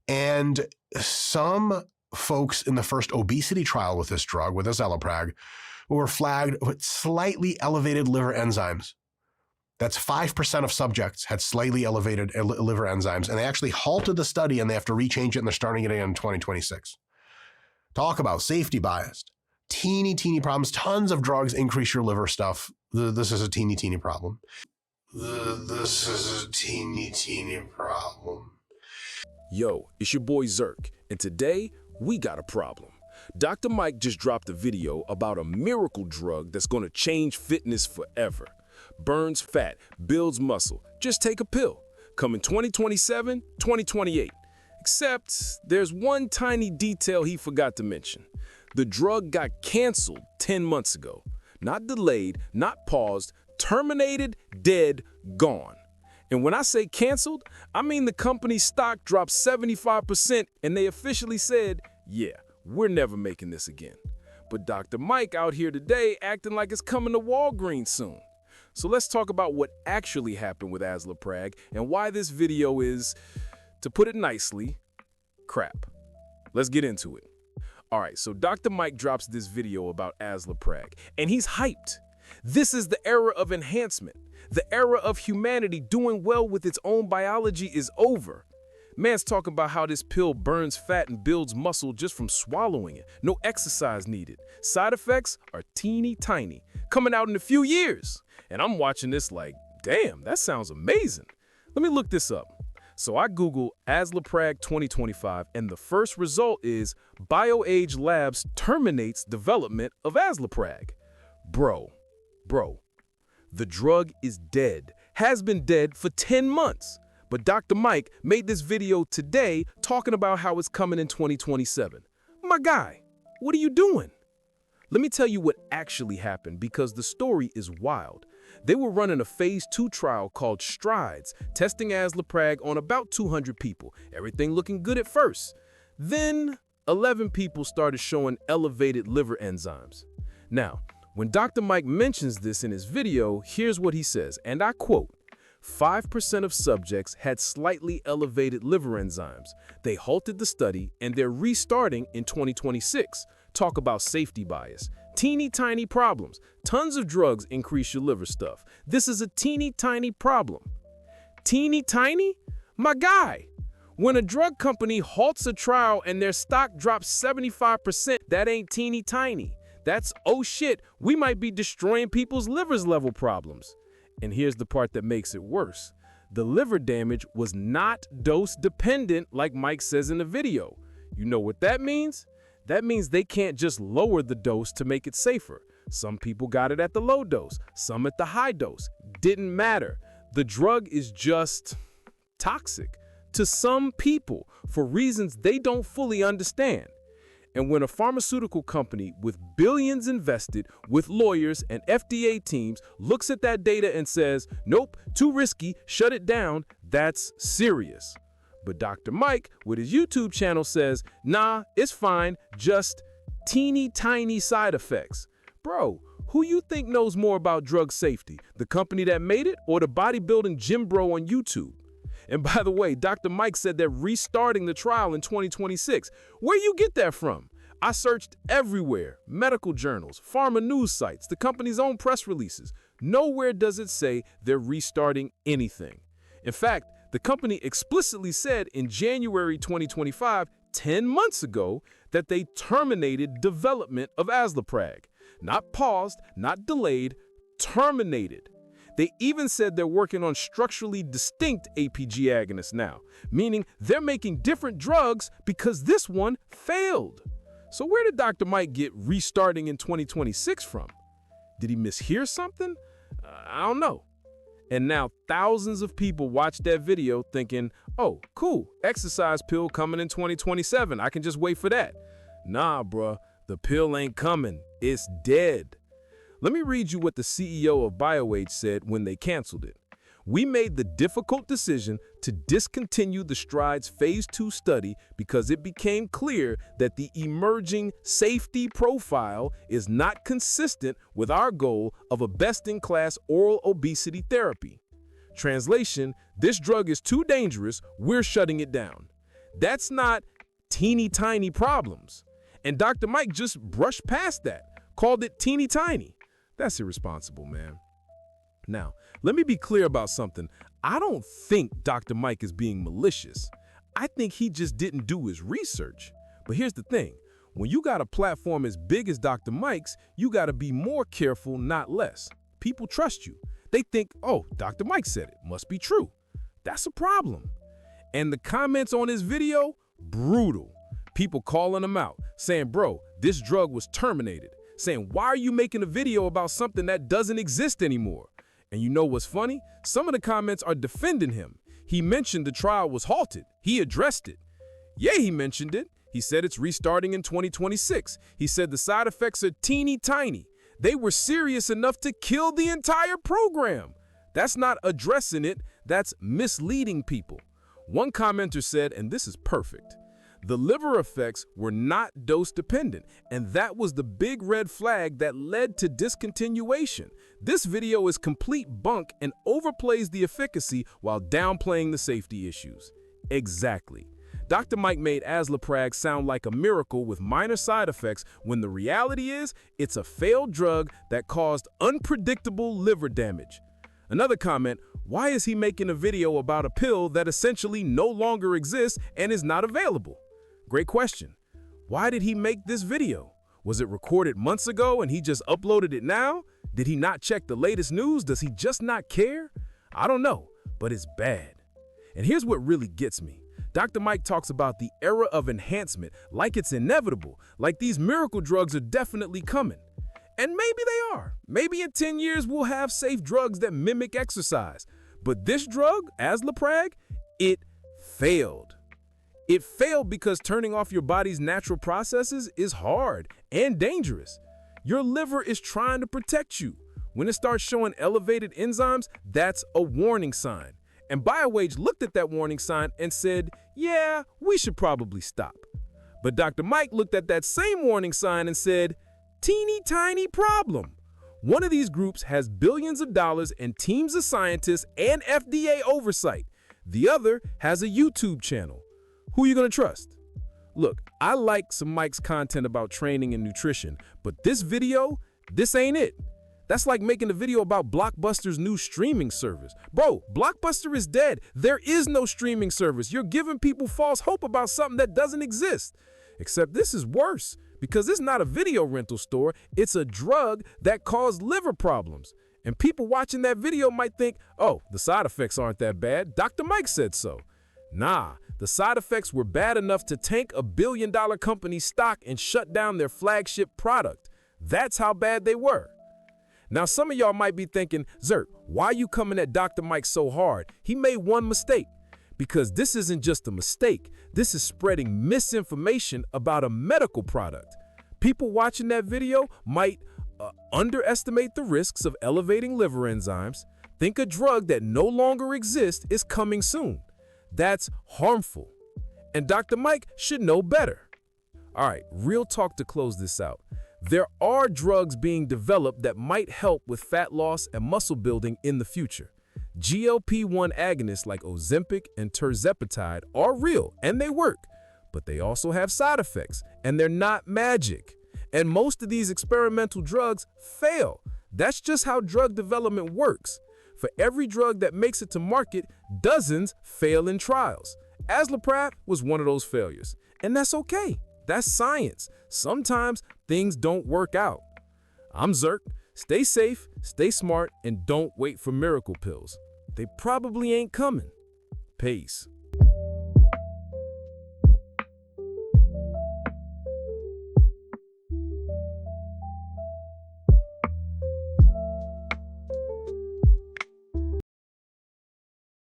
And some folks in the first obesity trial with this drug, with Azelaprag, were flagged with slightly elevated liver enzymes. That's 5% of subjects had slightly elevated liver enzymes, and they actually halted the study and they have to rechange it, and they're starting it again in 2026. Talk about safety bias. Teeny problems. Tons of drugs increase your liver stuff. This is a teeny problem. This is a teeny problem. Yo, it's your boy Zirk, and today we got a problem. Dr. Mike just dropped a video about a miracle drug that's gonna change fitness forever. Burns fat, builds muscle. Just take a pill. Coming 2027, 2028. Except there's one tiny detail he forgot to mention. The drug got canceled 10 months ago. Not delayed, not paused, terminated, dead, gone. And when I say canceled, I mean the company's stock dropped 75% and they officially said, yeah, we're never making this again. But Dr. Mike out here today acting like it's coming to Walgreens soon. So let's talk about what actually happened with Azelaprag and why this video is, to put it nicely, crap. Let's get into it. All right, so Dr. Mike drops this video about Azelaprag, and he's hyped. This is the era of enhancement. The era of humanity doing well with its own biology is over. Man's talking about how this pill burns fat and builds muscle just from swallowing it. No exercise needed. Side effects are teeny tiny, coming out in a few years. And I'm watching this like, damn, that sounds amazing. Let me look this up. So I Google Azelaprag 2025, and the first result is BioAge Labs terminates development of Azelaprag. Bro, the drug is dead, has been dead for 10 months. But Dr. Mike made this video today talking about how it's coming in 2027. My guy, what are you doing? Let me tell you what actually happened, because the story is wild. They were running a phase 2 trial called Strides, testing Azelaprag on about 200 people, everything looking good at first. Then 11 people started showing elevated liver enzymes. Now, when Dr. Mike mentions this in his video, here's what he says, and I quote, 5% of subjects had slightly elevated liver enzymes. They halted the study and they're restarting in 2026. Talk about safety bias. Teeny tiny problems. Tons of drugs increase your liver stuff. This is a teeny tiny problem. Teeny tiny? My guy, when a drug company halts a trial and their stock drops 75%, that ain't teeny tiny. That's, oh shit, we might be destroying people's livers level problems. And here's the part that makes it worse. The liver damage was not dose dependent like Mike says in the video. You know what that means? That means they can't just lower the dose to make it safer. Some people got it at the low dose, some at the high dose. Didn't matter. The drug is just toxic to some people for reasons they don't fully understand. And when a pharmaceutical company with billions invested, with lawyers and FDA teams, looks at that data and says, nope, too risky, shut it down, that's serious. But Dr. Mike, with his YouTube channel, says, nah, it's fine, just teeny tiny side effects. Bro, who you think knows more about drug safety? The company that made it or the bodybuilding gym bro on YouTube? And by the way, Dr. Mike said they're restarting the trial in 2026. Where you get that from? I searched everywhere, medical journals, pharma news sites, the company's own press releases. Nowhere does it say they're restarting anything. In fact, the company explicitly said in January 2025, 10 months ago, that they terminated development of Azelaprag. Not paused, not delayed, terminated. They even said they're working on structurally distinct APG agonists now, meaning they're making different drugs because this one failed. So where did Dr. Mike get restarting in 2026 from? Did he mishear something? I don't know. And now thousands of people watch that video thinking, oh, cool, exercise pill coming in 2027. I can just wait for that. Nah, bruh, the pill ain't coming. It's dead. Let me read you what the CEO of BioAge said when they canceled it. We made the difficult decision to discontinue the Strides Phase 2 study because it became clear that the emerging safety profile is not consistent with our goal of a best-in-class oral obesity therapy. Translation, this drug is too dangerous, we're shutting it down. That's not teeny tiny problems. And Dr. Mike just brushed past that, called it teeny tiny. That's irresponsible, man. Now, let me be clear about something. I don't think Dr. Mike is being malicious. I think he just didn't do his research. But here's the thing. When you got a platform as big as Dr. Mike's, you got to be more careful, not less. People trust you. They think, oh, Dr. Mike said it, must be true. That's a problem. And the comments on his video, brutal. People calling him out, saying, bro, this drug was terminated. Saying, why are you making a video about something that doesn't exist anymore? And you know what's funny? Some of the comments are defending him. He mentioned the trial was halted. He addressed it. Yeah, he mentioned it. He said it's restarting in 2026. He said the side effects are teeny tiny. They were serious enough to kill the entire program. That's not addressing it. That's misleading people. One commenter said, and this is perfect, the liver effects were not dose dependent, and that was the big red flag that led to discontinuation. This video is complete bunk and overplays the efficacy while downplaying the safety issues. Exactly. Dr. Mike made Azelaprag sound like a miracle with minor side effects when the reality is it's a failed drug that caused unpredictable liver damage. Another comment, why is he making a video about a pill that essentially no longer exists and is not available? Great question. Why did he make this video? Was it recorded months ago and he just uploaded it now? Did he not check the latest news? Does he just not care? I don't know, but it's bad. And here's what really gets me. Dr. Mike talks about the era of enhancement like it's inevitable, like these miracle drugs are definitely coming. And maybe they are. Maybe in 10 years we'll have safe drugs that mimic exercise. But this drug, Azelaprag, it failed. It failed because turning off your body's natural processes is hard and dangerous. Your liver is trying to protect you. When it starts showing elevated enzymes, that's a warning sign. And BioWage looked at that warning sign and said, yeah, we should probably stop. But Dr. Mike looked at that same warning sign and said, teeny tiny problem. One of these groups has billions of dollars and teams of scientists and FDA oversight. The other has a YouTube channel. Who are you going to trust? Look, I like some Mike's content about training and nutrition, but this video, this ain't it. That's like making a video about Blockbuster's new streaming service. Bro, Blockbuster is dead. There is no streaming service. You're giving people false hope about something that doesn't exist. Except this is worse because it's not a video rental store. It's a drug that caused liver problems. And people watching that video might think, oh, the side effects aren't that bad. Dr. Mike said so. Nah, the side effects were bad enough to tank a billion-dollar company's stock and shut down their flagship product. That's how bad they were. Now, some of y'all might be thinking, Zirk, why are you coming at Dr. Mike so hard? He made one mistake. Because this isn't just a mistake. This is spreading misinformation about a medical product. People watching that video might underestimate the risks of elevating liver enzymes, think a drug that no longer exists is coming soon. That's harmful. And Dr. Mike should know better. All right, real talk to close this out. There are drugs being developed that might help with fat loss and muscle building in the future. GLP-1 agonists like Ozempic and tirzepatide are real and they work, but they also have side effects and they're not magic. And most of these experimental drugs fail. That's just how drug development works. For every drug that makes it to market, dozens fail in trials. Azelaprag was one of those failures, and that's okay. That's science. Sometimes things don't work out. I'm Zirk. Stay safe, stay smart, and don't wait for miracle pills. They probably ain't coming. Peace.